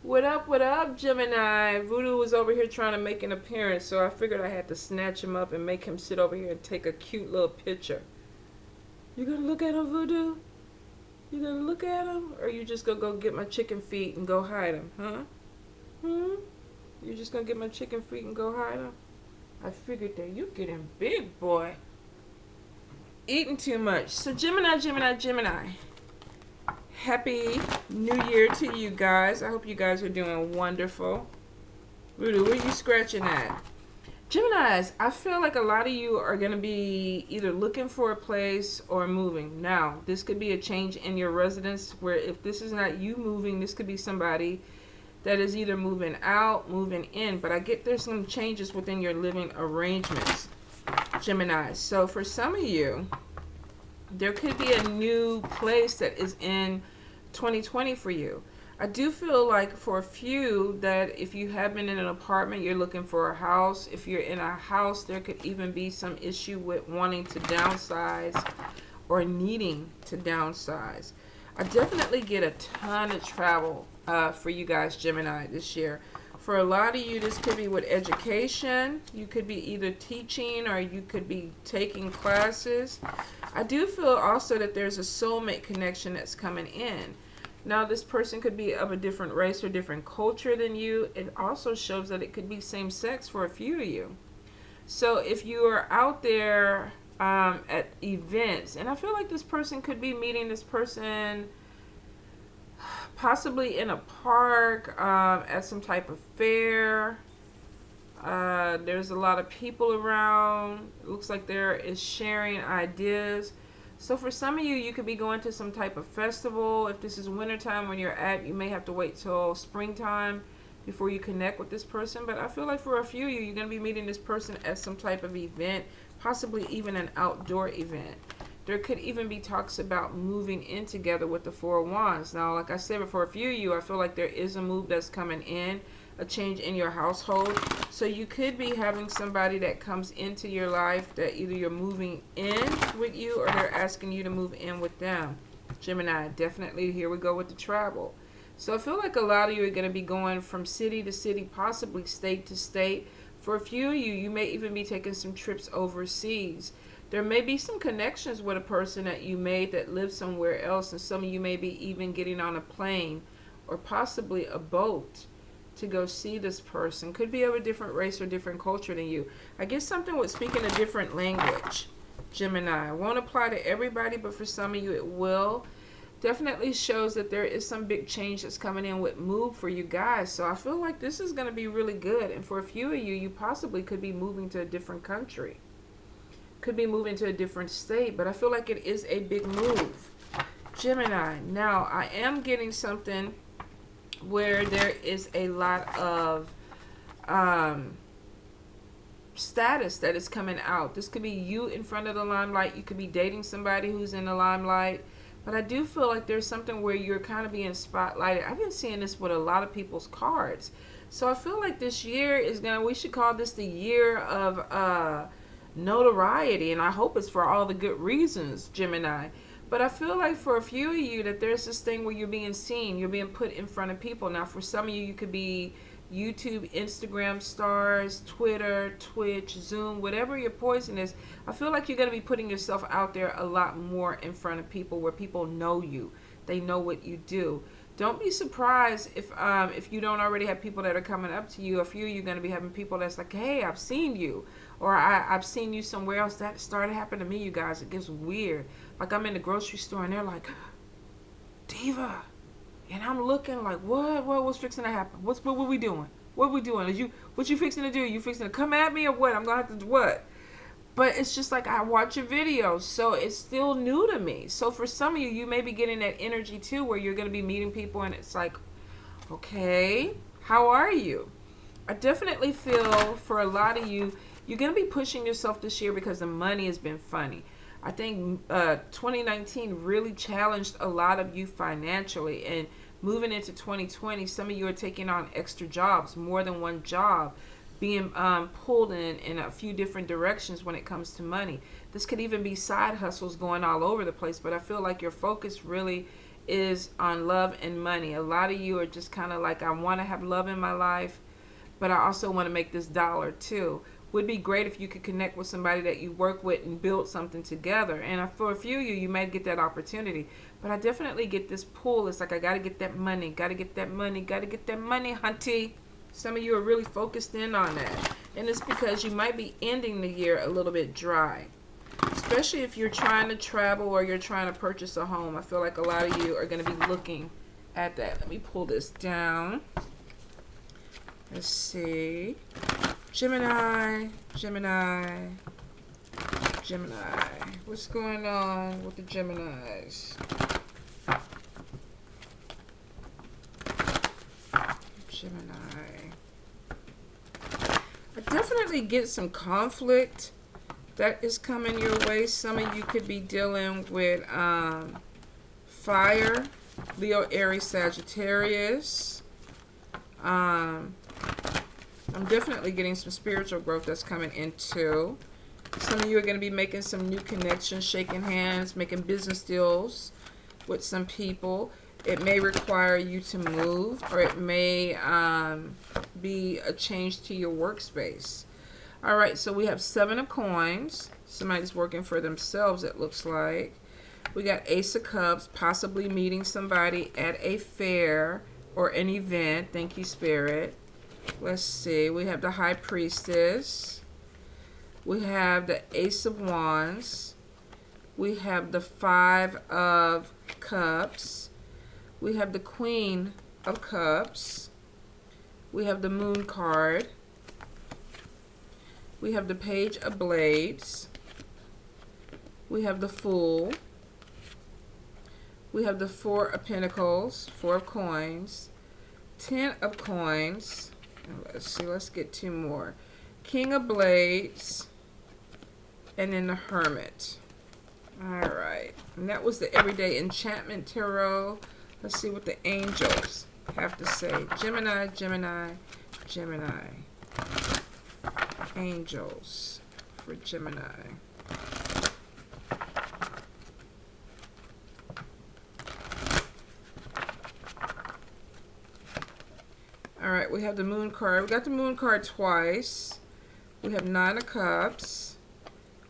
What up, Gemini? Voodoo was over here trying to make an appearance, so I figured I had to snatch him up and make him sit over here and take a cute little picture. You gonna look at him, Voodoo? You gonna look at him? Or you just gonna go get my chicken feet and go hide him, huh? You just gonna get my chicken feet and go hide him? I figured that you getting big, boy. Eating too much. So Gemini. Happy New Year to you guys. I hope you guys are doing wonderful. Voodoo, where you scratching at? Geminis, I feel like a lot of you are going to be either looking for a place or moving. Now, this could be a change in your residence where if this is not you moving, this could be somebody that is either moving out, moving in. But I get there's some changes within your living arrangements, Gemini. So for some of you, there could be a new place that is in 2020 for you. I do feel like for a few that if you have been in an apartment, you're looking for a house. If you're in a house, there could even be some issue with wanting to downsize or needing to downsize. I definitely get a ton of travel for you guys, Gemini, this year. For a lot of you, this could be with education. You could be either teaching or you could be taking classes. I do feel also that there's a soulmate connection that's coming in. Now, this person could be of a different race or different culture than you. It also shows that it could be same sex for a few of you. So if you are out there at events, and I feel like this person could be meeting this person possibly in a park, at some type of fair. There's a lot of people around. It looks like there is sharing ideas. So for some of you, you could be going to some type of festival. If this is wintertime when you're at, you may have to wait till springtime before you connect with this person. But I feel like for a few of you, you're going to be meeting this person at some type of event, possibly even an outdoor event. There could even be talks about moving in together with the Four of Wands. Now, like I said, for a few of you, I feel like there is a move that's coming in, a change in your household. So you could be having somebody that comes into your life that either you're moving in with you or they're asking you to move in with them. Gemini, definitely here we go with the travel. So I feel like a lot of you are going to be going from city to city, possibly state to state. For a few of you, you may even be taking some trips overseas. There may be some connections with a person that you made that lives somewhere else, and some of you may be even getting on a plane or possibly a boat to go see this person. Could be of a different race or different culture than you. I guess something with speaking a different language, Gemini. It won't apply to everybody, but for some of you it will. Definitely shows that there is some big change that's coming in with move for you guys. So I feel like this is going to be really good. And for a few of you, you possibly could be moving to a different country. Could be moving to a different state, but I feel like it is a big move. Gemini, now I am getting something where there is a lot of status that is coming out. This could be you in front of the limelight. You could be dating somebody who's in the limelight. But I do feel like there's something where you're kind of being spotlighted. I've been seeing this with a lot of people's cards. So I feel like this year is we should call this the year of notoriety, and I hope it's for all the good reasons, Gemini. But I feel like for a few of you that there's this thing where you're being seen, you're being put in front of people. Now for some of you, you could be YouTube, Instagram stars, Twitter, Twitch, Zoom, whatever your poison is. I feel like you're going to be putting yourself out there a lot more in front of people where people know you. They know what you do. Don't be surprised if you don't already have people that are coming up to you. A few of you are going to be having people that's like, hey, I've seen you. Or I've seen you somewhere else. That started happening to me, you guys. It gets weird. Like I'm in the grocery store and they're like, Diva. And I'm looking like, what's fixing to happen? What we doing? What we doing? What you fixing to do? You fixing to come at me or what? I'm going to have to do what? But it's just like I watch your videos, so it's still new to me. So for some of you, you may be getting that energy too where you're going to be meeting people and it's like, okay, how are you? I definitely feel for a lot of you, you're going to be pushing yourself this year because the money has been funny. I think 2019 really challenged a lot of you financially, and moving into 2020, some of you are taking on extra jobs, more than one job, being pulled in a few different directions when it comes to money. This could even be side hustles going all over the place, but I feel like your focus really is on love and money. A lot of you are just kind of like, I want to have love in my life, but I also want to make this dollar too. Would be great if you could connect with somebody that you work with and build something together. And for a few of you, you may get that opportunity. But I definitely get this pull. It's like, I got to get that money, got to get that money, got to get that money, hunty. Some of you are really focused in on that. And it's because you might be ending the year a little bit dry. Especially if you're trying to travel or you're trying to purchase a home. I feel like a lot of you are going to be looking at that. Let me pull this down. Let's see. Gemini, Gemini, Gemini. What's going on with the Geminis? Gemini. I definitely get some conflict that is coming your way. Some of you could be dealing with fire, Leo, Aries, Sagittarius. I'm definitely getting some spiritual growth that's coming in too. Some of you are going to be making some new connections, shaking hands, making business deals with some people. It may require you to move, or it may be a change to your workspace. All right, so we have 7 of coins. Somebody's working for themselves, it looks like. We got Ace of Cups, possibly meeting somebody at a fair or an event. Thank you, Spirit. Let's see. We have the High Priestess. We have the Ace of Wands. We have the 5 of Cups. We have the Queen of Cups. We have the Moon card. We have the Page of Blades. We have the Fool. We have the 4 of Pentacles, 4 of Coins, 10 of Coins. Let's see, let's get 2 more. King of Blades, and then the Hermit. Alright, and that was the Everyday Enchantment Tarot. Let's see what the angels have to say. Gemini, Gemini, Gemini. Angels for Gemini. Alright, we have the Moon card. We got the Moon card twice. We have 9 of Cups.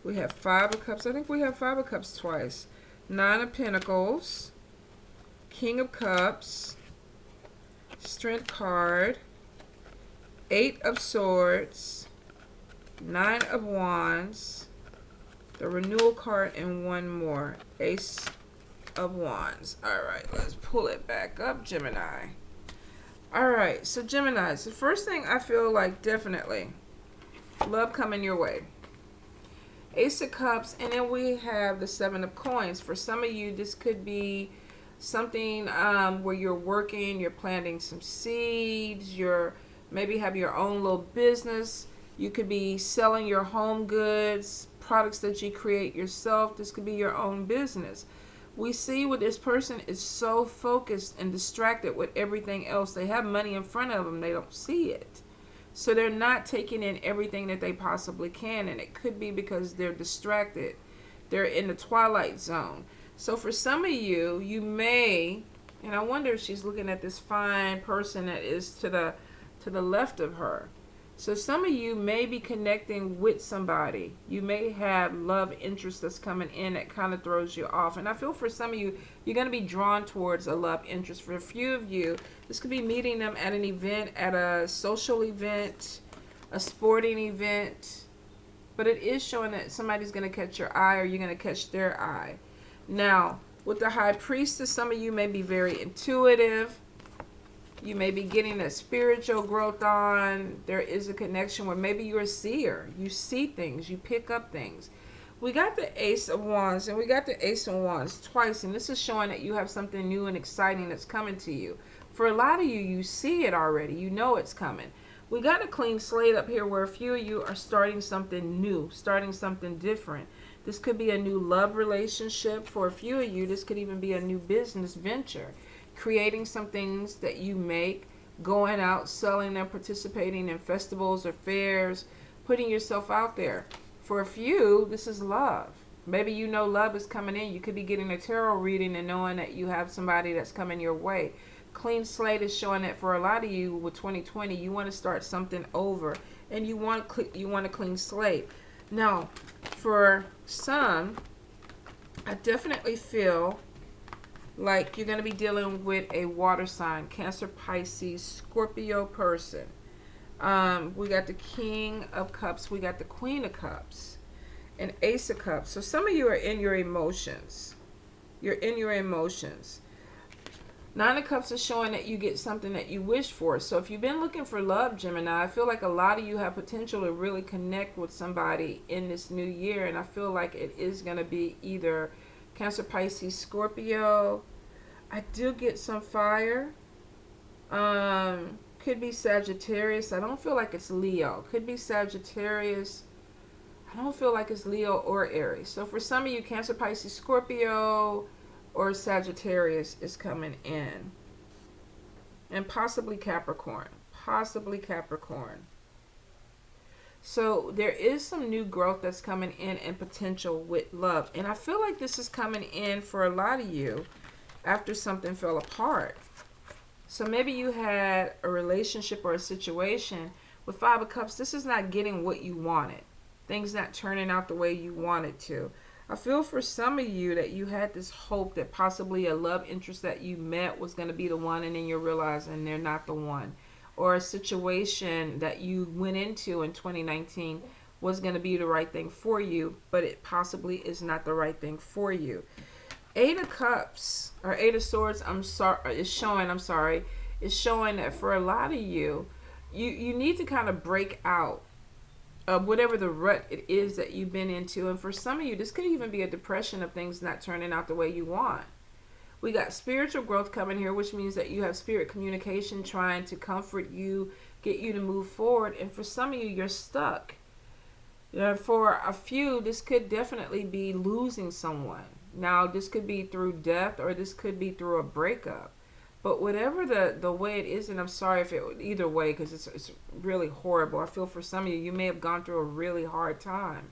We have 5 of Cups. I think we have 5 of Cups twice. 9 of Pentacles. King of Cups. Strength card. 8 of Swords. 9 of Wands. The Renewal card, and 1 more. Ace of Wands. Alright, let's pull it back up, Gemini. Alright, so Geminis, the first thing I feel like, definitely love coming your way. Ace of Cups, and then we have the 7 of Coins. For some of you, this could be something where you're working, you're planting some seeds, you're maybe have your own little business. You could be selling your home goods, products that you create yourself. This could be your own business. We see with this person is so focused and distracted with everything else. They have money in front of them. They don't see it. So they're not taking in everything that they possibly can. And it could be because they're distracted. They're in the twilight zone. So for some of you, you may, and I wonder if she's looking at this fine person that is to the left of her. So some of you may be connecting with somebody. You may have love interest that's coming in that kind of throws you off. And I feel for some of you, you're going to be drawn towards a love interest. For a few of you, this could be meeting them at an event, at a social event, a sporting event. But it is showing that somebody's going to catch your eye, or you're going to catch their eye. Now, with the High Priestess, some of you may be very intuitive. You may be getting a spiritual growth on. There is a connection where maybe you're a seer. You see things. You pick up things. We got the Ace of Wands and we got the Ace of Wands twice. And this is showing that you have something new and exciting that's coming to you. For a lot of you, you see it already. You know it's coming. We got a clean slate up here where a few of you are starting something new, starting something different. This could be a new love relationship. For a few of you, this could even be a new business venture. Creating some things that you make, going out, selling them, participating in festivals or fairs, putting yourself out there. For a few, this is love. Maybe you know love is coming in. You could be getting a tarot reading and knowing that you have somebody that's coming your way. Clean slate is showing that for a lot of you with 2020, you want to start something over, and you want a clean slate. Now, for some, I definitely feel like you're going to be dealing with a water sign, Cancer, Pisces, Scorpio person. We got the King of Cups, we got the Queen of Cups, and Ace of Cups. So some of you are in your emotions. You're in your emotions. Nine of Cups is showing that you get something that you wish for. So if you've been looking for love, Gemini, I feel like a lot of you have potential to really connect with somebody in this new year. And I feel like it is going to be either Cancer, Pisces, Scorpio. I do get some fire. Could be Sagittarius. I don't feel like it's Leo. Could be Sagittarius. I don't feel like it's Leo or Aries. So for some of you, Cancer, Pisces, Scorpio, or Sagittarius is coming in. And possibly Capricorn. Possibly Capricorn. So there is some new growth that's coming in and potential with love. And I feel like this is coming in for a lot of you after something fell apart. So maybe you had a relationship or a situation with Five of Cups. This is not getting what you wanted. Things not turning out the way you wanted to. I feel for some of you that you had this hope that possibly a love interest that you met was going to be the one, and then you're realizing they're not the one. Or a situation that you went into in 2019 was going to be the right thing for you, but it possibly is not the right thing for you. Eight of Cups, or Eight of Swords, is showing that for a lot of you, you need to kind of break out of whatever the rut it is that you've been into. And for some of you, this could even be a depression of things not turning out the way you want. We got spiritual growth coming here, which means that you have spirit communication trying to comfort you, get you to move forward. And for some of you, you're stuck. For a few, this could definitely be losing someone. Now, this could be through death, or this could be through a breakup. But whatever the way it is, and I'm sorry if it either way, because it's really horrible. I feel for some of you, you may have gone through a really hard time,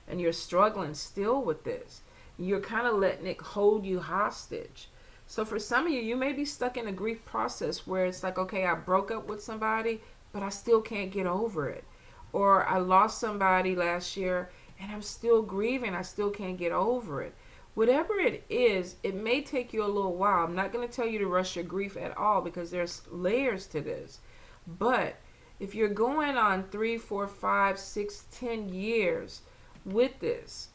and you're struggling still with this. You're kind of letting it hold you hostage. So for some of you, you may be stuck in a grief process where it's like, okay, I broke up with somebody, but I still can't get over it. Or I lost somebody last year, and I'm still grieving. I still can't get over it. Whatever it is, it may take you a little while. I'm not going to tell you to rush your grief at all, because there's layers to this. But if you're going on 3, 4, 5, 6, 10 years with this,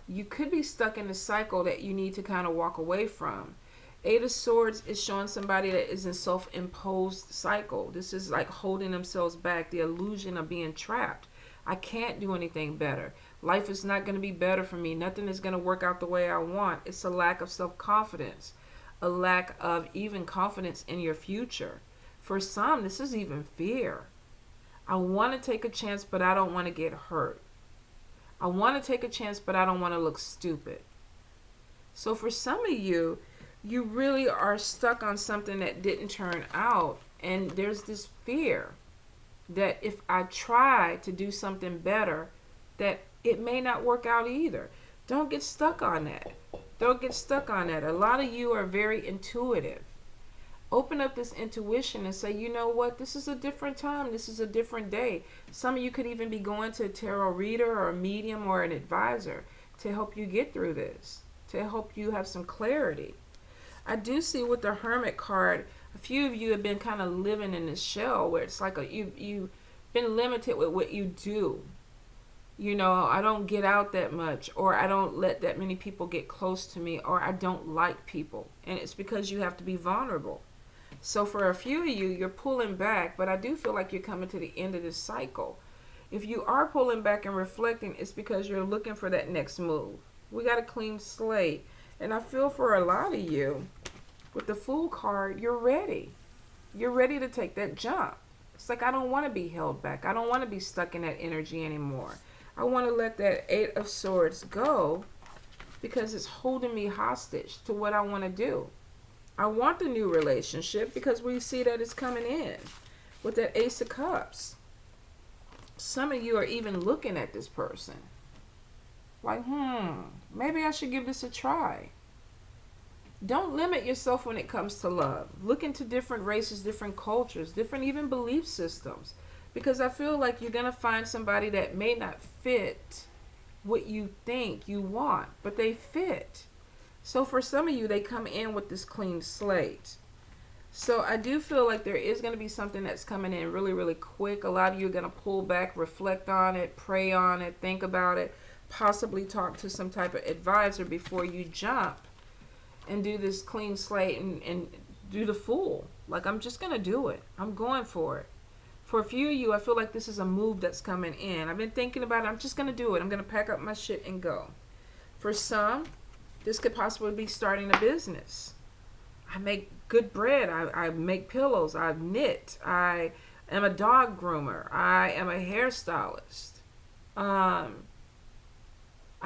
you could be stuck in a cycle that you need to kind of walk away from. Eight of Swords is showing somebody that is in self-imposed cycle. This is like holding themselves back, the illusion of being trapped. I can't do anything better. Life is not going to be better for me. Nothing is going to work out the way I want. It's a lack of self-confidence, a lack of even confidence in your future. For some, this is even fear. I want to take a chance, but I don't want to get hurt. I want to take a chance, but I don't want to look stupid. So for some of you, you really are stuck on something that didn't turn out, and there's this fear that if I try to do something better, that it may not work out either. Don't get stuck on that. Don't get stuck on that. A lot of you are very intuitive. Open up this intuition and say, you know what? This is a different time. This is a different day. Some of you could even be going to a tarot reader or a medium or an advisor to help you get through this, to help you have some clarity. I do see with the Hermit card, a few of you have been kind of living in this shell where it's like you've been limited with what you do. You know, I don't get out that much, or I don't let that many people get close to me, or I don't like people. And it's because you have to be vulnerable. So for a few of you, you're pulling back, but I do feel like you're coming to the end of this cycle. If you are pulling back and reflecting, it's because you're looking for that next move. We got a clean slate. And I feel for a lot of you, with the Fool card, you're ready. You're ready to take that jump. It's like, I don't want to be held back. I don't want to be stuck in that energy anymore. I want to let that Eight of Swords go because it's holding me hostage to what I want to do. I want the new relationship because we see that it's coming in with that Ace of Cups. Some of you are even looking at this person. Like, maybe I should give this a try. Don't limit yourself when it comes to love. Look into different races, different cultures, different even belief systems. Because I feel like you're going to find somebody that may not fit what you think you want, but they fit. So for some of you, they come in with this clean slate. So I do feel like there is going to be something that's coming in really, really quick. A lot of you are going to pull back, reflect on it, pray on it, think about it, possibly talk to some type of advisor before you jump and do this clean slate and do the fool. Like, I'm just going to do it. I'm going for it. For a few of you, I feel like this is a move that's coming in. I've been thinking about it. I'm just going to do it. I'm going to pack up my shit and go. For some, this could possibly be starting a business. I make good bread. I make pillows. I knit. I am a dog groomer. I am a hairstylist. I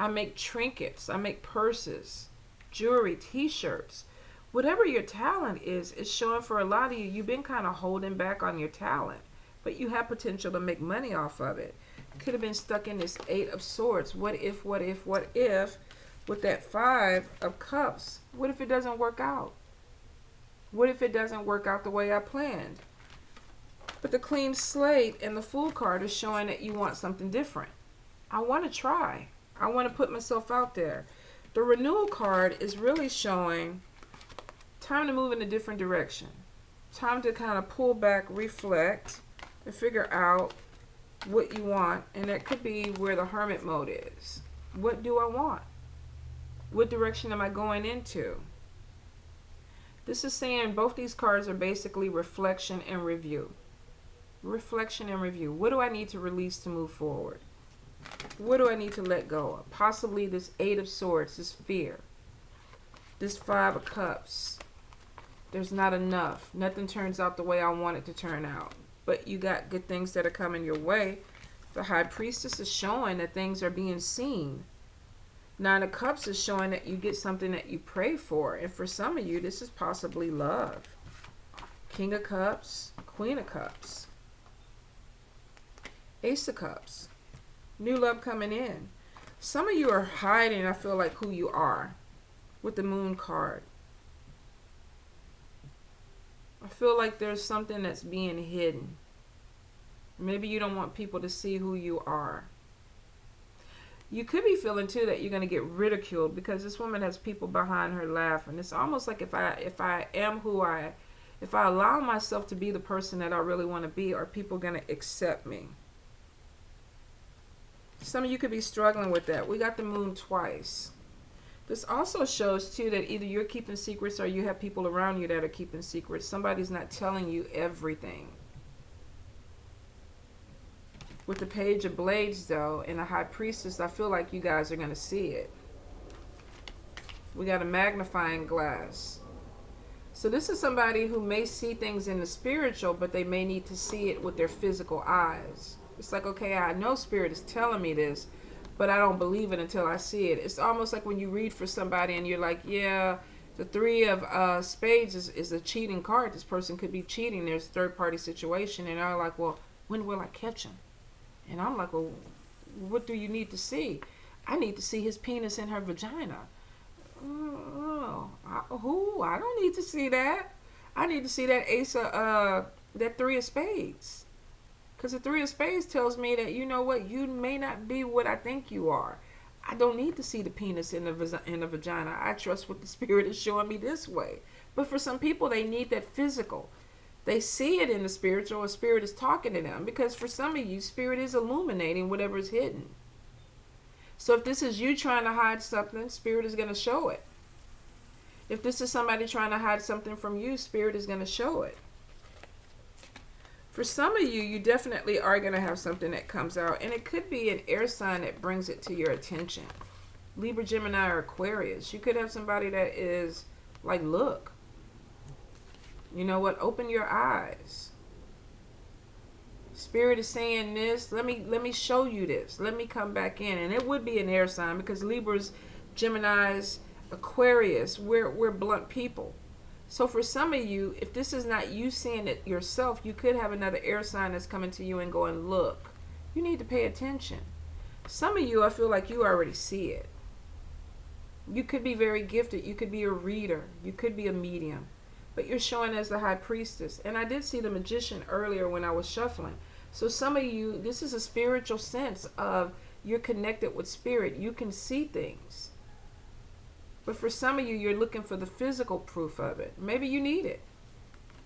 make trinkets. I make purses, jewelry, t-shirts. Whatever your talent is showing for a lot of you. You've been kind of holding back on your talent, but you have potential to make money off of it. Could have been stuck in this 8 of Swords. What if, with that 5 of Cups? What if it doesn't work out? What if it doesn't work out the way I planned? But the clean slate and the Fool card is showing that you want something different. I want to try. I want to put myself out there. The Renewal card is really showing time to move in a different direction. Time to kind of pull back, reflect, and figure out what you want. And that could be where the Hermit mode is. What do I want? What direction am I going into? This is saying both these cards are basically reflection and review. Reflection and review. What do I need to release to move forward? What do I need to let go of? Possibly this 8 of Swords, this fear. This 5 of Cups. There's not enough. Nothing turns out the way I want it to turn out. But you got good things that are coming your way. The High Priestess is showing that things are being seen. 9 of Cups is showing that you get something that you pray for. And for some of you, this is possibly love. King of Cups, Queen of Cups. Ace of Cups. New love coming in. Some of you are hiding, I feel like, who you are with the Moon card. I feel like there's something that's being hidden. Maybe you don't want people to see who you are. You could be feeling too that you're going to get ridiculed because this woman has people behind her laughing. It's almost like if I allow myself to be the person that I really want to be, are people going to accept me? Some of you could be struggling with that. We got the Moon twice. This also shows too that either you're keeping secrets or you have people around you that are keeping secrets. Somebody's not telling you everything. With the Page of Blades, though, and the High Priestess, I feel like you guys are going to see it. We got a magnifying glass. So this is somebody who may see things in the spiritual, but they may need to see it with their physical eyes. It's like, okay, I know Spirit is telling me this, but I don't believe it until I see it. It's almost like when you read for somebody and you're like, yeah, the 3 of Spades is a cheating card. This person could be cheating. There's a third-party situation. And they're like, well, when will I catch him? And I'm like, well, what do you need to see? I need to see his penis in her vagina. I don't need to see that. I need to see that that 3 of Spades. Because the 3 of Spades tells me that, you know what, you may not be what I think you are. I don't need to see the penis in the vagina. I trust what the Spirit is showing me this way. But for some people, they need that physical. They see it in the spiritual, or Spirit is talking to them. Because for some of you, Spirit is illuminating whatever is hidden. So if this is you trying to hide something, Spirit is going to show it. If this is somebody trying to hide something from you, Spirit is going to show it. For some of you, you definitely are going to have something that comes out. And it could be an air sign that brings it to your attention. Libra, Gemini, or Aquarius. You could have somebody that is like, look. You know what? Open your eyes. Spirit is saying this. Let me show you this. Let me come back in. And it would be an air sign because Libras, Geminis, Aquarius, we're blunt people. So for some of you, if this is not you seeing it yourself, you could have another air sign that's coming to you and going, look, you need to pay attention. Some of you, I feel like you already see it. You could be very gifted. You could be a reader. You could be a medium. But you're showing as the high priestess. And I did see the magician earlier when I was shuffling. So some of you, this is a spiritual sense of you're connected with spirit. You can see things. But for some of you, you're looking for the physical proof of it. Maybe you need it.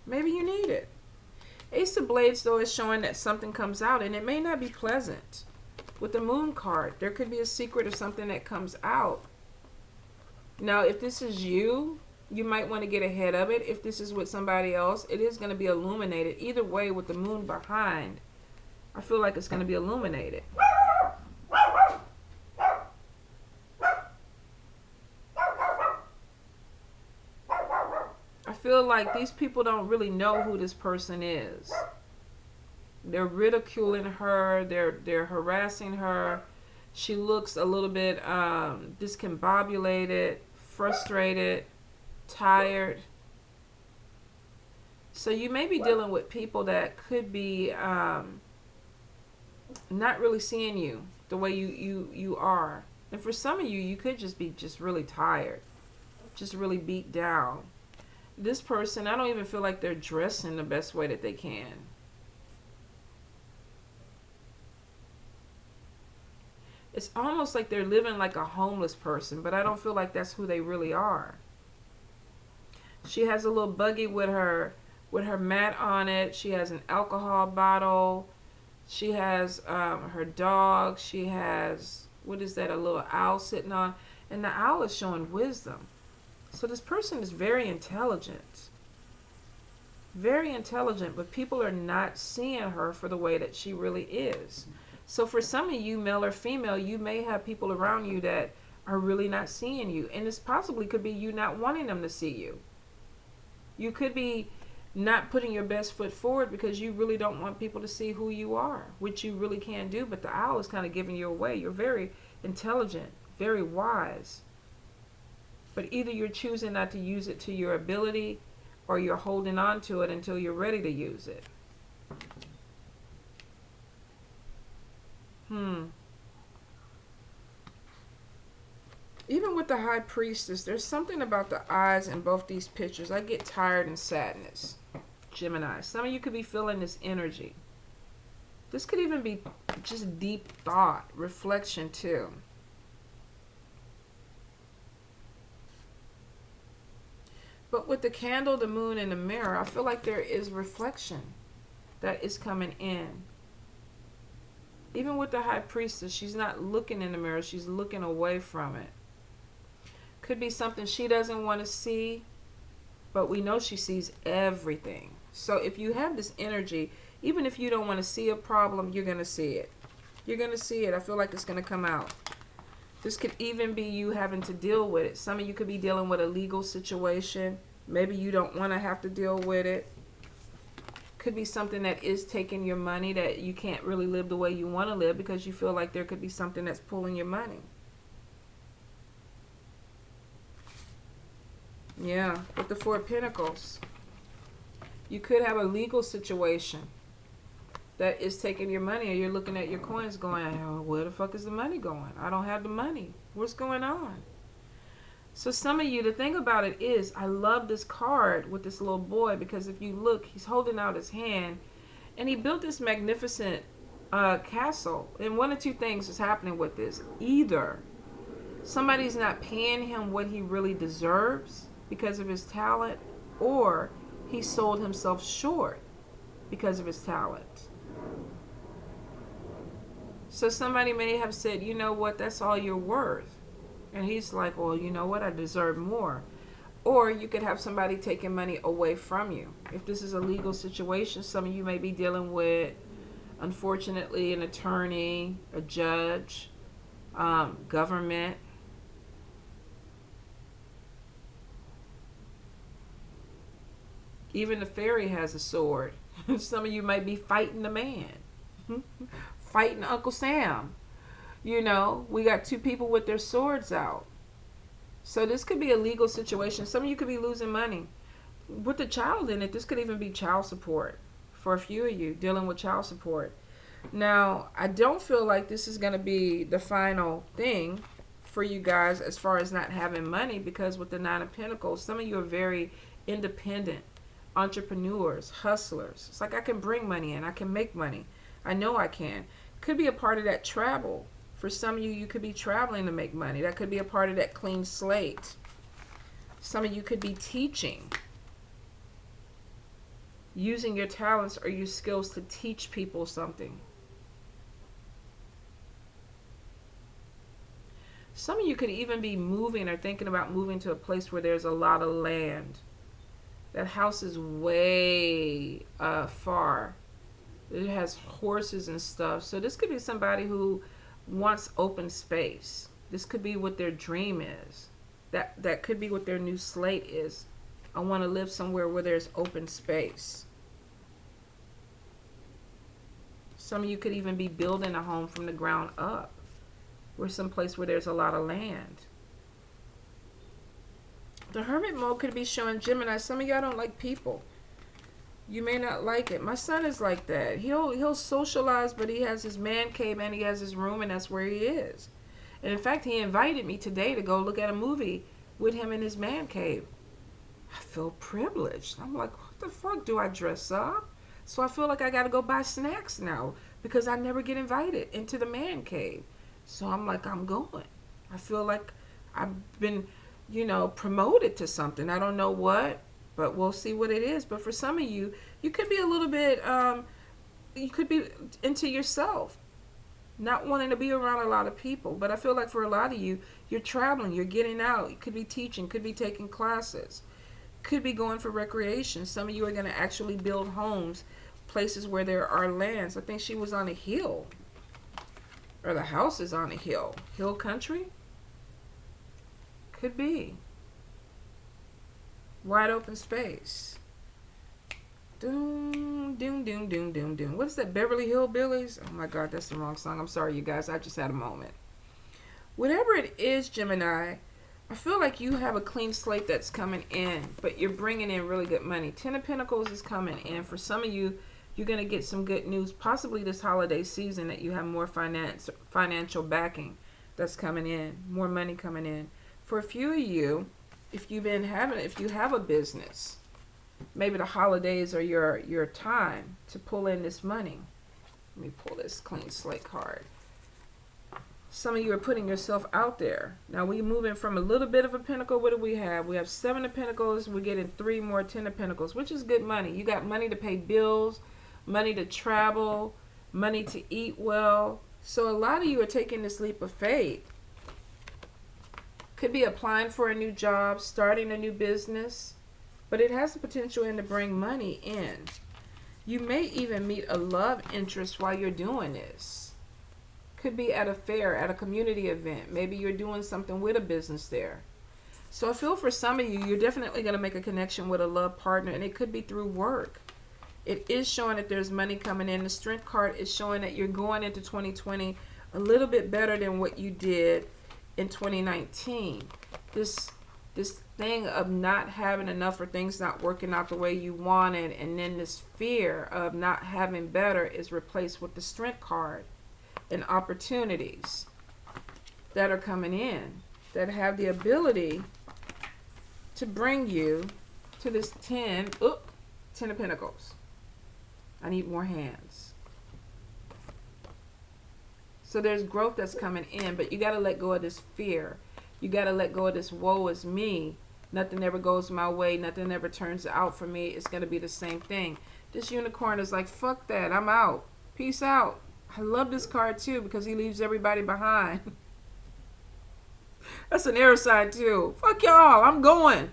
Maybe you need it. Ace of Blades, though, is showing that something comes out, and it may not be pleasant. With the Moon card, there could be a secret or something that comes out. Now, if this is you, you might want to get ahead of it. If this is with somebody else, it is going to be illuminated. Either way, with the Moon behind, I feel like it's going to be illuminated. I feel like these people don't really know who this person is. They're ridiculing her. They're harassing her. She looks a little bit discombobulated, frustrated, tired. So you may be dealing with people that could be not really seeing you the way you are. And for some of you, you could just be just really tired, just really beat down. This person, I don't even feel like they're dressing the best way that they can. It's almost like they're living like a homeless person, but I don't feel like that's who they really are. She has a little buggy with her mat on it. She has an alcohol bottle. She has her dog. She has, what is that, a little owl sitting on? And the owl is showing wisdom. So this person is very intelligent. Very intelligent, but people are not seeing her for the way that she really is. So for some of you, male or female, you may have people around you that are really not seeing you. And this possibly could be you not wanting them to see you. You could be not putting your best foot forward because you really don't want people to see who you are, which you really can do. But the owl is kind of giving you away. You're very intelligent, very wise. But either you're choosing not to use it to your ability, or you're holding on to it until you're ready to use it. Even with the High Priestess, there's something about the eyes in both these pictures. I get tired and sadness. Gemini. Some of you could be feeling this energy. This could even be just deep thought, reflection too. But with the candle, the moon, and the mirror, I feel like there is reflection that is coming in. Even with the High Priestess, she's not looking in the mirror. She's looking away from it. Could be something she doesn't want to see, but we know she sees everything. So if you have this energy, even if you don't want to see a problem, you're going to see it. You're going to see it. I feel like it's going to come out. This could even be you having to deal with it. Some of you could be dealing with a legal situation. Maybe you don't want to have to deal with it. Could be something that is taking your money, that you can't really live the way you want to live because you feel like there could be something that's pulling your money. Yeah, with the Four of Pentacles. You could have a legal situation that is taking your money, and you're looking at your coins going, oh, where the fuck is the money going? I don't have the money. What's going on? So some of you, the thing about it is, I love this card with this little boy, because if you look, he's holding out his hand, and he built this magnificent castle. And one of two things is happening with this. Either somebody's not paying him what he really deserves because of his talent, or he sold himself short because of his talent. So somebody may have said, you know what, that's all you're worth. And he's like, well, you know what, I deserve more. Or you could have somebody taking money away from you. If this is a legal situation, some of you may be dealing with, unfortunately, an attorney, a judge, government. Even the fairy has a sword. Some of you might be fighting the man. Fighting Uncle Sam. You know, we got two people with their swords out. So this could be a legal situation. Some of you could be losing money. With the child in it, this could even be child support. For a few of you, dealing with child support. Now, I don't feel like this is going to be the final thing for you guys as far as not having money, because with the Nine of Pentacles, some of you are very independent entrepreneurs, hustlers. It's like, I can bring money in. I can make money. I know I can. Could be a part of that travel. For some of you, you could be traveling to make money. That could be a part of that clean slate. Some of you could be teaching, using your talents or your skills to teach people something. Some of you could even be moving or thinking about moving to a place where there's a lot of land. That house is way far. It has horses and stuff. So this could be somebody who wants open space. This could be what their dream is. That could be what their new slate is. I want to live somewhere where there's open space. Some of you could even be building a home from the ground up, or someplace where there's a lot of land. The Hermit mode could be showing Gemini. Some of y'all don't like people. You may not like it. My son is like that. He'll socialize, but he has his man cave and he has his room, and that's where he is. And in fact, he invited me today to go look at a movie with him in his man cave. I feel privileged. I'm like, what the fuck, do I dress up? So I feel like I got to go buy snacks now because I never get invited into the man cave. So I'm like, I'm going. I feel like I've been, promoted to something. I don't know what, but we'll see what it is. But for some of you, you could be a little bit, you could be into yourself, not wanting to be around a lot of people. But I feel like for a lot of you, you're traveling, you're getting out. You could be teaching, could be taking classes, could be going for recreation. Some of you are going to actually build homes, places where there are lands. I think she was on a hill, or the house is on a hill. Hill country? Could be. Wide open space. Doom, doom, doom, doom, doom, doom. What is that, Beverly Hillbillies? Oh my God, that's the wrong song. I'm sorry, you guys. I just had a moment. Whatever it is, Gemini, I feel like you have a clean slate that's coming in, but you're bringing in really good money. Ten of Pentacles is coming in. For some of you, you're going to get some good news, possibly this holiday season, that you have more financial backing that's coming in, more money coming in. For a few of you, if you have a business, maybe the holidays are your time to pull in this money. Let me pull this clean slate card. Some of you are putting yourself out there. Now we're moving from a little bit of a pentacle. What do we have? We have 7 of Pentacles. We're getting 3 more 10 of Pentacles, which is good money. You got money to pay bills, money to travel, money to eat well. So a lot of you are taking this leap of faith. Could be applying for a new job, starting a new business, but it has the potential to bring money in. You may even meet a love interest while you're doing this. Could be at a fair, at a community event. Maybe you're doing something with a business there. So I feel for some of you, you're definitely going to make a connection with a love partner, and it could be through work. It is showing that there's money coming in. The Strength card is showing that you're going into 2020 a little bit better than what you did in 2019. This thing of not having enough or things not working out the way you wanted, and then this fear of not having better is replaced with the Strength card and opportunities that are coming in that have the ability to bring you to this 10 of Pentacles. I need more hands. So there's growth that's coming in, but you got to let go of this fear. You got to let go of this woe is me. Nothing ever goes my way. Nothing ever turns out for me. It's going to be the same thing. This unicorn is like, fuck that. I'm out. Peace out. I love this card too because he leaves everybody behind. That's an air sign too. Fuck y'all. I'm going.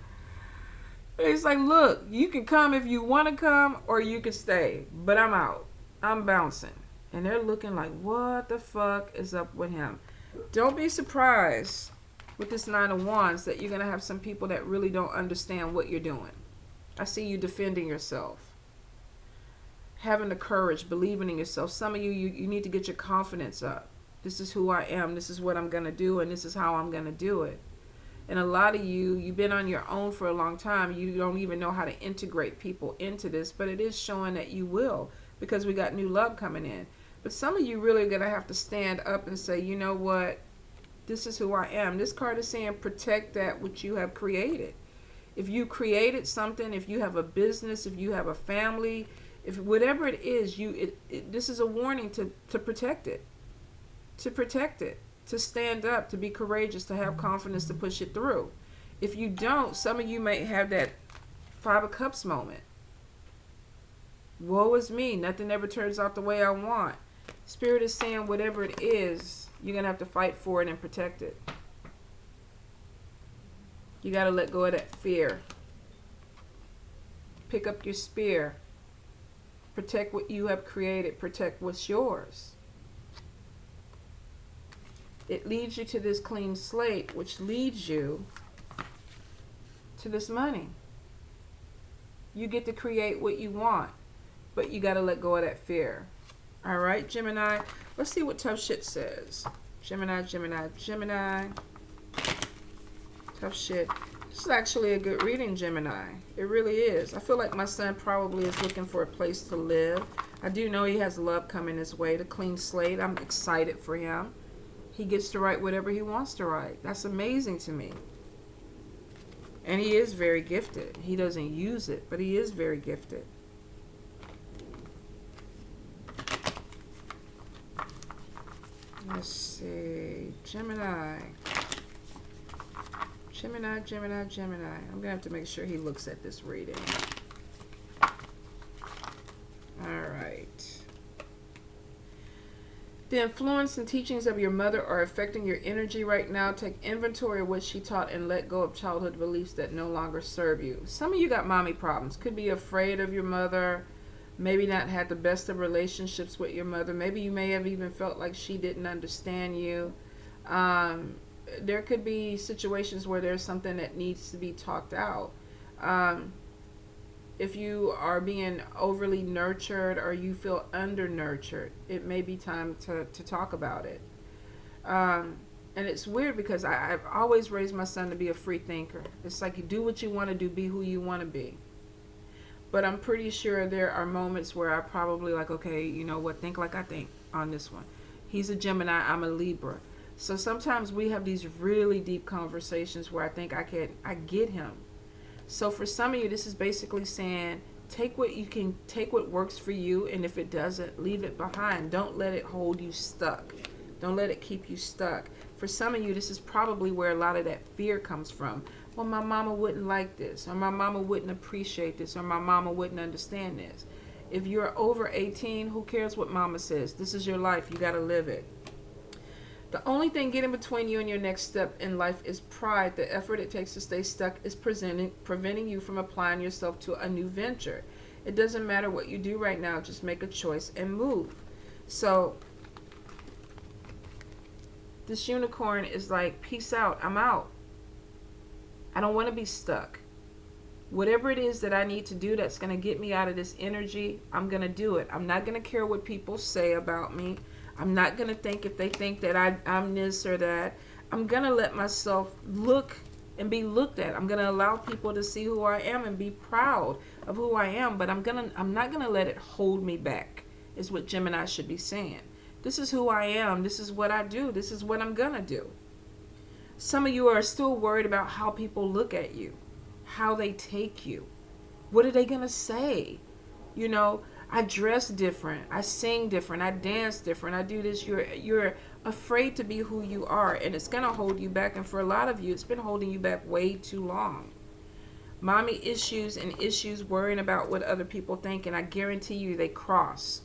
It's like, look, you can come if you want to come, or you can stay. But I'm out. I'm bouncing. And they're looking like, what the fuck is up with him? Don't be surprised with this 9 of Wands that you're going to have some people that really don't understand what you're doing. I see you defending yourself. Having the courage, believing in yourself. Some of you need to get your confidence up. This is who I am. This is what I'm going to do. And this is how I'm going to do it. And a lot of you, you've been on your own for a long time. You don't even know how to integrate people into this. But it is showing that you will, because we got new love coming in. But some of you really are going to have to stand up and say, you know what? This is who I am. This card is saying protect that which you have created. If you created something, if you have a business, if you have a family, if whatever it is, this is a warning to protect it. To protect it. To stand up, to be courageous, to have confidence to push it through. If you don't, some of you may have that Five of Cups moment. Woe is me. Nothing ever turns out the way I want. Spirit is saying whatever it is, you're going to have to fight for it and protect it. You got to let go of that fear. Pick up your spear. Protect what you have created. Protect what's yours. It leads you to this clean slate, which leads you to this money. You get to create what you want, but you got to let go of that fear. All right, Gemini. Let's see what tough shit says. Gemini, Gemini, Gemini. Tough shit. This is actually a good reading, Gemini. It really is. I feel like my son probably is looking for a place to live. I do know he has love coming his way, the clean slate. I'm excited for him. He gets to write whatever he wants to write. That's amazing to me. And he is very gifted. He doesn't use it, but he is very gifted. Let's see. Gemini. Gemini, Gemini, Gemini. I'm going to have to make sure he looks at this reading. All right. The influence and teachings of your mother are affecting your energy right now. Take inventory of what she taught and let go of childhood beliefs that no longer serve you. Some of you got mommy problems. Could be afraid of your mother. Maybe not had the best of relationships with your mother. Maybe you may have even felt like she didn't understand you. There could be situations where there's something that needs to be talked out. If you are being overly nurtured or you feel under-nurtured, it may be time to talk about it. And it's weird because I've always raised my son to be a free thinker. It's like you do what you want to do, be who you want to be. But I'm pretty sure there are moments where I probably like, okay, you know what, think like I think on this one. He's a Gemini, I'm a Libra. So sometimes we have these really deep conversations where I think I get him. So for some of you, this is basically saying, take what you can, take what works for you, and if it doesn't, leave it behind. Don't let it hold you stuck. Don't let it keep you stuck. For some of you, this is probably where a lot of that fear comes from. Well, my mama wouldn't like this, or my mama wouldn't appreciate this, or my mama wouldn't understand this. If you're over 18, who cares what mama says? This is your life. You got to live it. The only thing getting between you and your next step in life is pride. The effort it takes to stay stuck is preventing you from applying yourself to a new venture. It doesn't matter what you do right now. Just make a choice and move. So this unicorn is like, peace out. I'm out. I don't want to be stuck. Whatever it is that I need to do that's going to get me out of this energy, I'm going to do it. I'm not going to care what people say about me. I'm not going to think if they think that I'm this or that. I'm going to let myself look and be looked at. I'm going to allow people to see who I am and be proud of who I am. But I'm not going to let it hold me back, is what Gemini should be saying. This is who I am. This is what I do. This is what I'm going to do. Some of you are still worried about how people look at you, how they take you. What are they going to say? You know, I dress different, I sing different, I dance different, I do this. You're afraid to be who you are, and it's going to hold you back. And for a lot of you, it's been holding you back way too long. Mommy issues and issues worrying about what other people think, and I guarantee you they cross.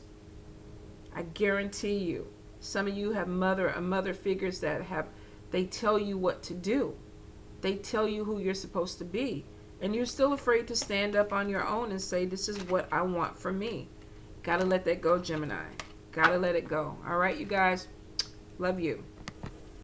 I guarantee you. Some of you have mother figures that they tell you what to do. They tell you who you're supposed to be. And you're still afraid to stand up on your own and say, this is what I want for me. Gotta let that go, Gemini. Gotta let it go. All right, you guys. Love you.